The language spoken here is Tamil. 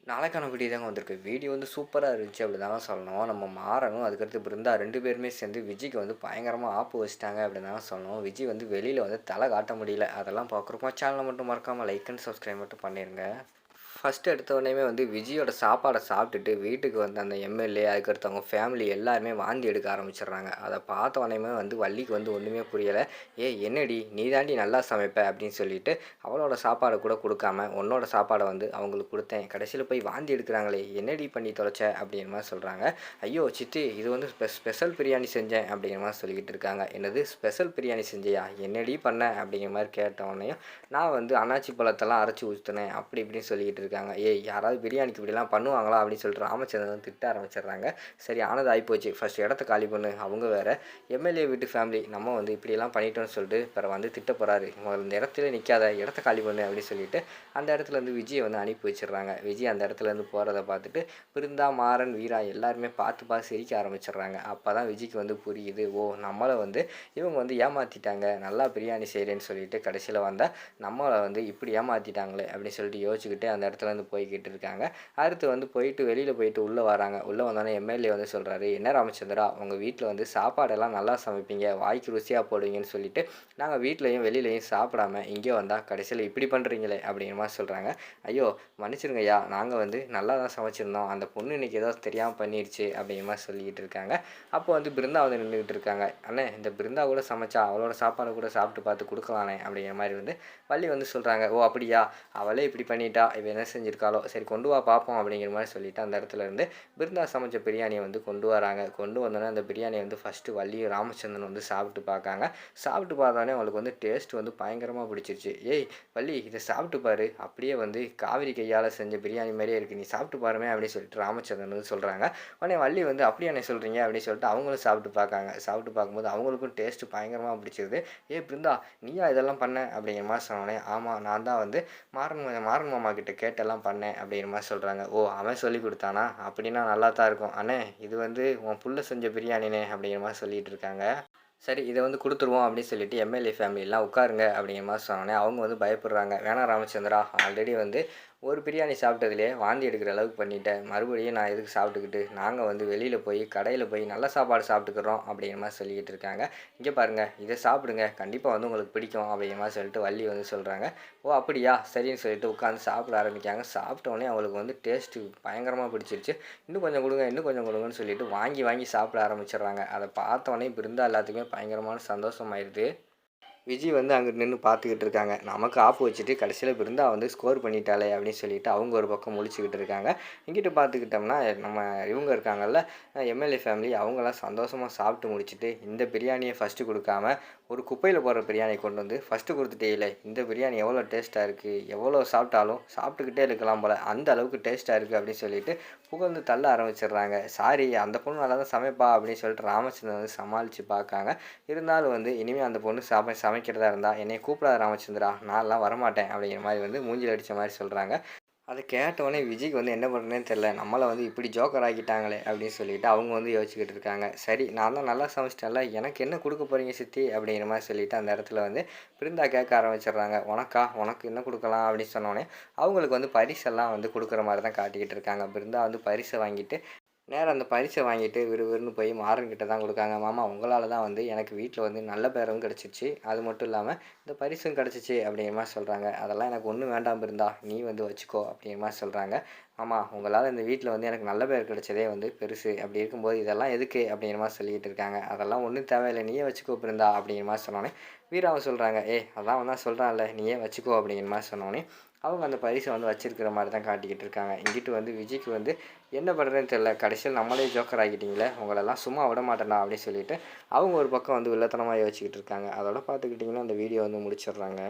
நாளைக்கான வீடியோ தாங்க வந்திருக்கு. வீடியோ வந்து சூப்பரா இருந்துச்சு அப்படிதாங்க சொல்லணும். நம்ம மாறனும், அதுக்கடுத்து பிருந்தா 2 பேருமே சேர்ந்து விஜய்க்கு வந்து பயங்கரமா ஆப்பு வச்சுட்டாங்க அப்படின்னு தாங்க சொல்லணும். விஜய் வந்து வெளியில வந்து தலை காட்ட முடியல. அதெல்லாம் பார்க்குறப்போ சேனலை மட்டும் மறக்காம லைக் அண்ட் சப்ஸ்கிரைப் மட்டும் பண்ணிருங்க. ஃபர்ஸ்ட் எடுத்த உடனேயுமே வந்து விஜயோட சாப்பாட சாப்பிட்டுட்டு வீட்டுக்கு வந்த அந்த எம்எல்ஏ, அதுக்கடுத்து அவங்க ஃபேமிலி எல்லாருமே வாந்தி எடுக்க ஆரம்பிச்சுடுறாங்க. அத பார்த்த உடனேயுமே வந்து வள்ளிக்கு வந்து ஒண்ணுமே புரியல. "ஏய் என்னடி நீ தாண்டி நல்லா சமைப்ப" அப்படின்னு சொல்லிட்டு அவளோட சாப்பாட கூட குடுக்காம, உன்னோட சாப்பாட வந்து அவங்களுக்கு குடுத்தேன். கடைசியில போய் வாந்தி எடுக்குறாங்களே, என்னடி பண்ணி தொலைச்ச? அப்படிங்கிற மாரி சொல்றாங்க. ஐயோ! சித்தி இது வந்து ஸ்பெஷல் பிரியாணி செஞ்சேன் அப்படிங்கிற மாரி சொல்லிக்கிட்டு இருக்காங்க. என்னது ஸ்பெஷல் பிரியாணி செஞ்சியா? என்னடி பண்ண? அப்படிங்கிற மாரி கேட்ட உடனேயும், நான் வந்து அன்னாச்சி பழத்தெல்லாம் அரைச்சு ஊத்துனேன். அப்படி இப்படின்னு சொல்லிக்கிட்டு இருக்காங்க. "ஏய் யாராவது பிரியாணிக்கு இப்படிலாம் பண்ணுவாங்களா?" அப்படின்னு சொல்லிட்டு ராமச்சந்திரன் வந்து திட்ட ஆரம்பிச்சுடுறாங்க. சரி ஆனது ஆயிப்போச்சு. ஃபர்ஸ்ட் இடத்த காலி பண்ணு. அவங்க வேற எம்எல்ஏ வீட்டு ஃபேமிலி. நம்ம வந்து இப்படியெல்லாம் பண்ணிட்டோம்னு சொல்லிட்டு பிறகு வந்து திட்ட போறாரு. "முதல்ல இந்த இடத்துல நிக்காத. இடத்த காலி பண்ணு" அப்படின்னு சொல்லிட்டு அந்த இடத்துல இருந்து விஜய வந்து அனுப்பி வச்சுடுறாங்க. விஜய் அந்த இடத்துல இருந்து போறத பார்த்துட்டு பிருந்தா, மாறன், வீரா எல்லாருமே பார்த்து பார்த்து சிரிக்க ஆரம்பிச்சுடுறாங்க. அப்பதான் விஜய்க்கு வந்து புரியுது. ஓ! நம்மள வந்து இவங்க வந்து ஏமாத்திட்டாங்க. நல்லா பிரியாணி செய்றேன்னு சொல்லிட்டு கடைசியில வந்தா நம்மள வந்து இப்படி ஏமாத்திட்டாங்களே அப்படின்னு சொல்லிட்டு யோசிச்சுக்கிட்டு அந்த இடத்துல இருந்து போய்க்கிட்டு இருக்காங்க. அடுத்து வந்து போயிட்டு வெளியில போயிட்டு உள்ள வராங்க. உள்ள வந்தோனே எம்எல்ஏ வந்து சொல்றாரு, "என்ன ராமச்சந்திரா உங்க வீட்ல வந்து சாப்பாடெல்லாம் நல்லா சமைப்பீங்க. வாய்க்கு ருசியா போடுவீங்கன்னு சொல்லிட்டு நாங்க வீட்லயும் வெளியிலயும் சாப்பிடாம இங்கே வந்தா கடைசியில இப்படி பண்றீங்களே!" அப்படிங்கிற மாரி சொல்றாங்க. "ஐயோ! மன்னிச்சிடுங்கய்யா. நாங்க வந்து நல்லா தான் சமைச்சிருந்தோம். அந்த பொண்ணு இன்னைக்கு ஏதோ தெரியாம பண்ணிருச்சு" அப்படிங்கிற மாரி சொல்லிக்கிட்டு இருக்காங்க. அப்போ வந்து பிருந்தா வந்து நின்னுகிட்டு இருக்காங்க. "அண்ணே இந்த பிருந்தா கூட சமைச்சா அவளோட சாப்பாட கூட சாப்பிட்டு பார்த்து குடுக்கலாண்ணே" அப்படிங்கிற மாரி வந்து வள்ளி வந்து சொல்றாங்க. "ஓ! அப்படியா? அவளே இப்படி பண்ணிட்டா. இவ என்ன செஞ்சிருக்காளோ? சரி கொண்டு வா பார்ப்போம்" அப்படிங்கிற மாரி சொல்லிட்டு அந்த இடத்துல இருந்து பிருந்தா சமைச்ச பிரியாணிய வந்து கொண்டு வராங்க. கொண்டு வந்தோனே அந்த பிரியாணிய வந்து ஃபர்ஸ்ட்டு வள்ளியும், ராமச்சந்திரனும் வந்து சாப்பிட்டு பார்க்காங்க. சாப்பிட்டு பார்த்தோனே அவங்களுக்கு வந்து டேஸ்ட் வந்து பயங்கரமா பிடிச்சிருச்சு. "ஏய் வள்ளி இத சாப்பிட்டு பாரு. அப்படியே வந்து காவேரி கையால செஞ்ச பிரியாணி மாரியே இருக்கு. நீ சாப்பிட்டு பாருமே" அப்படின்னு சொல்லிட்டு ராமச்சந்திரன் வந்து சொல்றாங்க. உடனே வள்ளி வந்து "அப்படியாண்ணே சொல்றீங்க?" அப்படின்னு சொல்லிட்டு அவங்களும் சாப்பிட்டு பார்க்காங்க. சாப்பிட்டு பார்க்கும்போது அவங்களுக்கும் டேஸ்ட் பயங்கரமா பிடிச்சிருது. "ஏய் பிருந்தா நீயா இதெல்லாம் பண்ண?" அப்படிங்கிற மாரி சொன்னோனே, "ஆமா நான் தான் வந்து மாறன் மாமா கிட்ட கேட்டெல்லாம் பண்ணேன்" அப்படிங்கிற மாரி சொல்றாங்க. "ஓ! அவன் சொல்லிக் குடுத்தானா? அப்படின்னா நல்லா தான் இருக்கும். அண்ணே இது வந்து உன் புள்ள செஞ்ச பிரியாணிண்ணே" அப்படிங்கிற மாரி சொல்லிட்டு இருக்காங்க. சரி இத வந்து குடுத்துருவோம் அப்படின்னு சொல்லிட்டு எம்எல்ஏ ஃபேமிலிலாம் உட்காருங்க அப்படிங்கிற மாரி சொன்னோனே, அவங்க வந்து பயப்படுறாங்க. "வேணாம் ராமச்சந்திரா, ஆல்ரெடி வந்து ஒரு பிரியாணி சாப்பிட்டதிலேயே வாந்தி எடுக்கிற அளவுக்கு பண்ணிட்டேன். மறுபடியும் நான் எதுக்கு சாப்பிட்டுக்கிட்டு, நாங்க வந்து வெளியில போய் கடையில போய் நல்ல சாப்பாடு சாப்பிட்டுக்கிறோம்" அப்படிங்கிற மாரி சொல்லிக்கிட்டு இருக்காங்க. "இங்க பாருங்க, இத சாப்பிடுங்க. கண்டிப்பா வந்து உங்களுக்கு பிடிக்கும்" அப்படிங்கிற மாரி சொல்லிட்டு வள்ளி வந்து சொல்றாங்க. "ஓ! அப்படியா?" சரின்னு சொல்லிட்டு உட்காந்து சாப்பிட ஆரம்பிக்காங்க. சாப்பிட்ட உடனே அவங்களுக்கு வந்து டேஸ்ட்டு பயங்கரமா பிடிச்சிருச்சு. "இன்னும் கொஞ்சம் குடுங்க, இன்னும் கொஞ்சம் குடுங்கன்னு" சொல்லிட்டு வாங்கி வாங்கி சாப்பிட ஆரம்பிச்சுடுறாங்க. அத பார்த்த உடனே பிருந்தா எல்லாத்துக்குமே பயங்கரமான சந்தோஷமாயிருது. விஜய் வந்து அங்கிட்டு நின்னு பார்த்துக்கிட்டு இருக்காங்க. நமக்கு ஆப்பு வச்சுட்டு கடைசியில பிருந்தா வந்து ஸ்கோர் பண்ணிட்டாளே அப்படின்னு சொல்லிட்டு அவங்க ஒரு பக்கம் முழிச்சுக்கிட்டு இருக்காங்க. இங்கிட்டு பார்த்துக்கிட்டோம்னா நம்ம இவங்க இருக்காங்கல்ல எம்எல்ஏ ஃபேமிலி அவங்கலாம் சந்தோஷமா சாப்பிட்டு முடிச்சுட்டு இந்த பிரியாணிய ஃபர்ஸ்ட்டு குடுக்காம ஒரு குப்பையில போடுற பிரியாணி கொண்டு வந்து ஃபர்ஸ்ட்டு குடுத்துட்டீகளே! இந்த பிரியாணி எவ்வளோ டேஸ்ட்டா இருக்கு. எவ்வளோ சாப்பிட்டாலும் சாப்பிட்டுக்கிட்டே இருக்கலாம் போல. அந்த அளவுக்கு டேஸ்ட்டா இருக்கு அப்படின்னு சொல்லிட்டு புகழ்ந்து தள்ள ஆரம்பிச்சுடுறாங்க. சாரி அந்த பொண்ணு நல்லா தான் சமைப்பா அப்படின்னு சொல்லிட்டு ராமச்சந்திரன் வந்து சமாளிச்சு பார்க்காங்க. இருந்தாலும் வந்து இனிமே அந்த பொண்ணு சமைக்கிறதா இருந்தா என்னைய கூப்பிடாத ராமச்சந்திரா, நான்லாம் வரமாட்டேன் அப்படிங்கிற மாரி வந்து மூஞ்சில அடிச்ச மாரி சொல்றாங்க. அத கேட்டவுனே விஜய்க்கு வந்து என்ன பண்றதுன்னே தெரியல. நம்மள வந்து இப்படி ஜோக்கர் ஆக்கிட்டாங்களே அப்படின்னு சொல்லிட்டு அவங்க வந்து யோசிச்சுக்கிட்டு இருக்காங்க. சரி நான் தான் நல்லா சமைச்சிட்டேன்ல, எனக்கு என்ன குடுக்க போறீங்க சித்தி அப்படிங்கிற மாரி சொல்லிட்டு அந்த இடத்துல வந்து பிருந்தா கேட்க ஆரம்பிச்சுடுறாங்க. உனக்கா? உனக்கு என்ன குடுக்கலாம் அப்படின்னு சொன்னோனே, அவங்களுக்கு வந்து பரிசெல்லாம் வந்து குடுக்குற மாரி தான் காட்டிக்கிட்டு இருக்காங்க. பிருந்தா வந்து பரிச வாங்கிட்டு நேரா அந்த பரிச வாங்கிட்டு விறுவிறுன்னு போய் மாறன் கிட்ட தான் குடுக்காங்க. "மாமா உங்களால தான் வந்து எனக்கு வீட்ல வந்து நல்ல பேரும் கிடைச்சிச்சு. அது மட்டும் இல்லாம இந்த பரிசும் கிடைச்சிச்சு" அப்படிங்கிற மாரி சொல்றாங்க. "அதெல்லாம் எனக்கு ஒண்ணும் வேண்டாம் பிருந்தா. நீ வந்து வச்சுக்கோ" அப்படிங்கிற மாரி சொல்றாங்க. "ஆமா உங்களால இந்த வீட்ல வந்து எனக்கு நல்ல பேர் கிடைச்சதே வந்து பெருசு. அப்படி இருக்கும்போது இதெல்லாம் எதுக்கு?" அப்படிங்கிற மாரி சொல்லிக்கிட்டு இருக்காங்க. "அதெல்லாம் ஒண்ணும் தேவையில்ல. நீயே வச்சுக்கோ பிருந்தா" அப்படிங்கிற மாரி சொன்னோனே, வீராவும் சொல்றாங்க. "ஏய் அதான் அவன் தான் சொல்றான்ல. நீயே வச்சுக்கோ" அப்படிங்கிற மாரி சொன்னோனே, அவங்க அந்த பரிச வந்து வச்சிருக்கிற மாரி தான் காட்டிக்கிட்டு இருக்காங்க. இங்கிட்டு வந்து விஜய்க்கு வந்து என்ன பண்ணுறதுன்னு தெரியல. கடைசியில நம்மளே ஜோக்கர் ஆக்கிட்டீங்களே! உங்களெல்லாம் சும்மா விடமாட்டேன்டா அப்படின்னு சொல்லிட்டு, அவங்க ஒரு பக்கம் வந்து வில்லத்தனமா யோசிச்சுக்கிட்டு இருக்காங்க. அதோட பார்த்துக்கிட்டிங்கன்னா, அந்த வீடியோ வந்து முடிச்சிடுறாங்க.